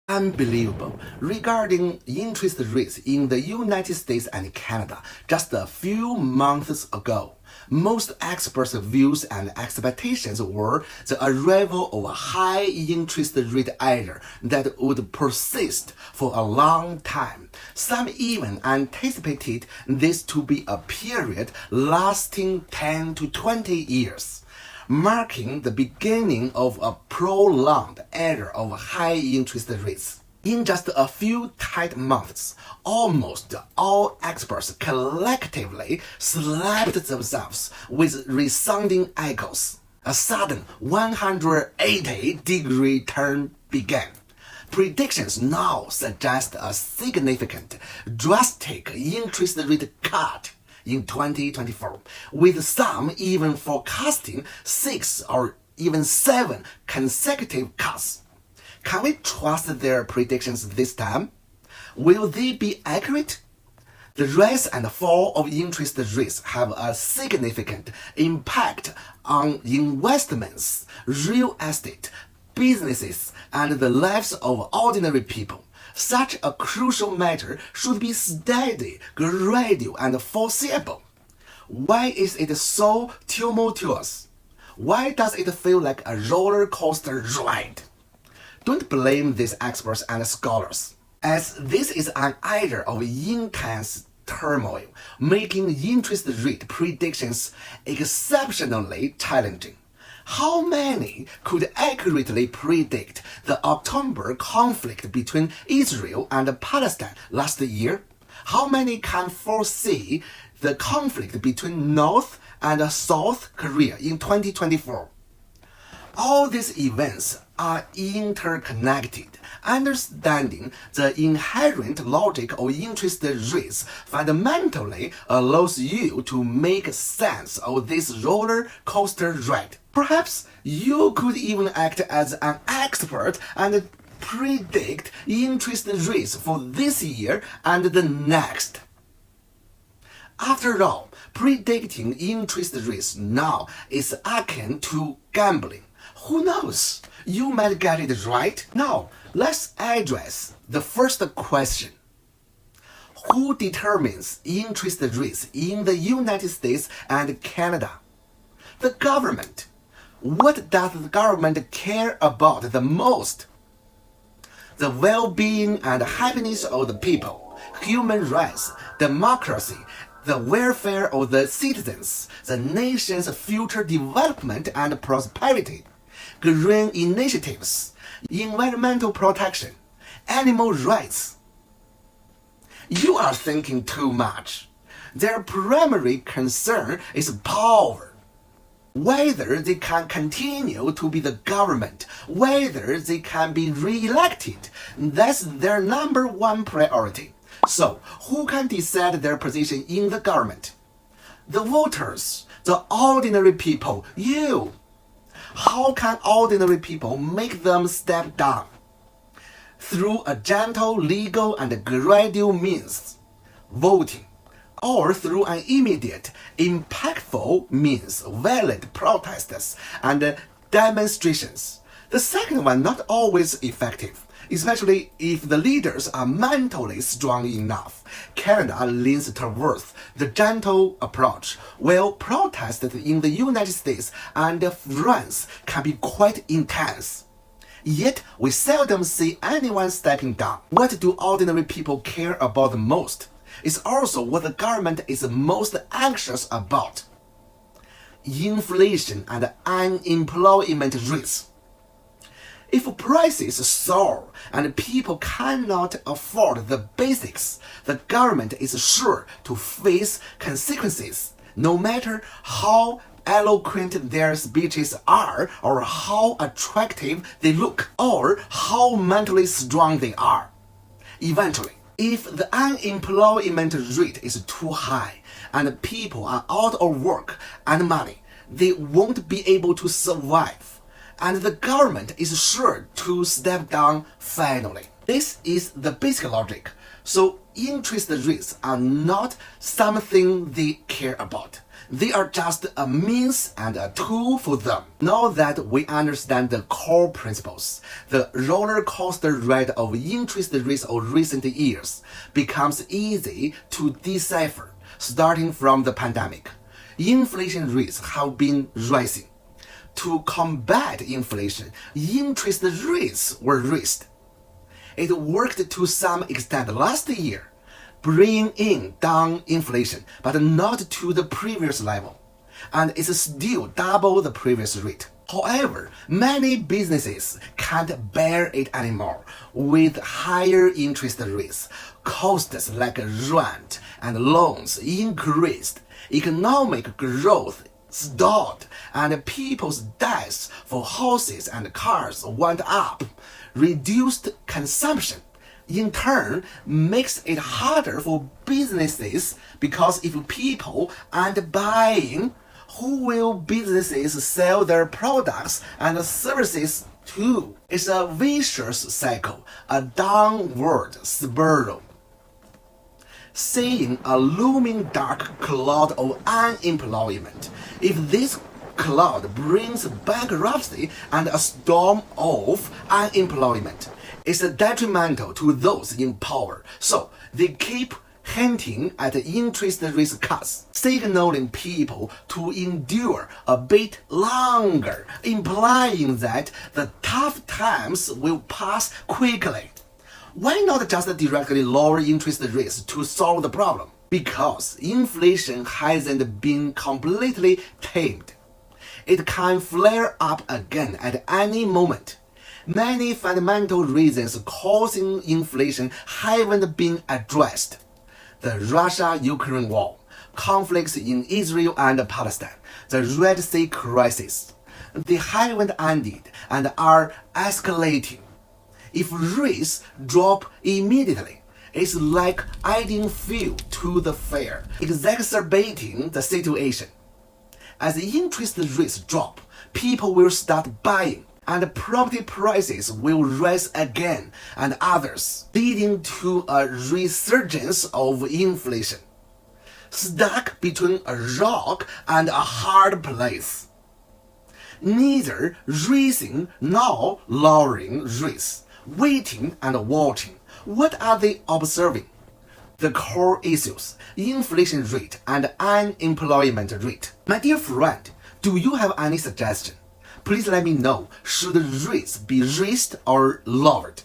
Unbelievable. Regarding interest rates in the United States and Canada, just a few months ago, most experts' views and expectations were the arrival of a high interest rate era that would persist for a long time. Some even anticipated this to be a period lasting 10 to 20 years, marking the beginning of a prolonged era of high interest rates. In just a few tight months, almost all experts collectively slapped themselves with resounding echoes. A sudden 180-degree turn began. Predictions now suggest a significant, drastic interest rate cut in 2024, with some even forecasting 6 or even 7 consecutive cuts. Can we trust their predictions this time? Will they be accurate? The rise and fall of interest rates have a significant impact on investments, real estate, businesses, and the lives of ordinary people. Such a crucial matter should be steady, gradual, and foreseeable. Why is it so tumultuous? Why does it feel like a roller coaster ride? Don't blame these experts and scholars, as this is an era of intense turmoil, making interest rate predictions exceptionally challenging. How many could accurately predict the October conflict between Israel and Palestine last year? How many can foresee the conflict between North and South Korea in 2024? All these events are interconnected. Understanding the inherent logic of interest rates fundamentally allows you to make sense of this roller coaster ride. Perhaps you could even act as an expert and predict interest rates for this year and the next. After all, predicting interest rates now is akin to gambling. Who knows? You might get it right. Now, let's address the first question. Who determines interest rates in the United States and Canada? The government. What does the government care about the most? The well-being and happiness of the people, human rights, democracy, the welfare of the citizens, the nation's future development and prosperity, green initiatives, environmental protection, animal rights. You are thinking too much. Their primary concern is power. Whether they can continue to be the government, whether they can be re-elected, that's their number one priority. So, who can decide their position in the government? The voters, the ordinary people, you. How can ordinary people make them step down? Through a gentle, legal, and gradual means, voting, or through an immediate, impactful means, valid protests and demonstrations. The second one not always effective, especially if the leaders are mentally strong enough. Canada leans towards the gentle approach, while protests in the United States and France can be quite intense. Yet, we seldom see anyone stepping down. What do ordinary people care about the most? Is also what the government is most anxious about. Inflation and unemployment rates. If prices soar and people cannot afford the basics, the government is sure to face consequences, no matter how eloquent their speeches are, or how attractive they look, or how mentally strong they are. Eventually, if the unemployment rate is too high and people are out of work and money, they won't be able to survive, and the government is sure to step down finally. This is the basic logic. So interest rates are not something they care about. They are just a means and a tool for them. Now that we understand the core principles, the roller coaster ride of interest rates of recent years becomes easy to decipher. Starting from the pandemic, inflation rates have been rising. To combat inflation, interest rates were raised. It worked to some extent last year, bringing down inflation, but not to the previous level, and it's still double the previous rate. However, many businesses can't bear it anymore. With higher interest rates, costs like rent and loans increased, economic growth stalled, and people's debts for houses and cars went up. Reduced consumption, in turn, makes it harder for businesses, because if people aren't buying, who will businesses sell their products and services to? It's a vicious cycle, a downward spiral. Seeing a looming dark cloud of unemployment. If this cloud brings bankruptcy and a storm of unemployment, it's detrimental to those in power. So they keep hinting at interest rate cuts, signaling people to endure a bit longer, implying that the tough times will pass quickly. Why not just directly lower interest rates to solve the problem? Because inflation hasn't been completely tamed. It can flare up again at any moment. Many fundamental reasons causing inflation haven't been addressed. The Russia-Ukraine war, conflicts in Israel and Palestine, the Red Sea crisis. They haven't ended and are escalating. If rates drop immediately, it's like adding fuel to the fire, exacerbating the situation. As interest rates drop, people will start buying, and property prices will rise again, and others, leading to a resurgence of inflation. Stuck between a rock and a hard place. Neither raising nor lowering rates, waiting and watching. What are they observing? The core issues, inflation rate and unemployment rate. My dear friend, do you have any suggestion? Please let me know, should rates be raised or lowered?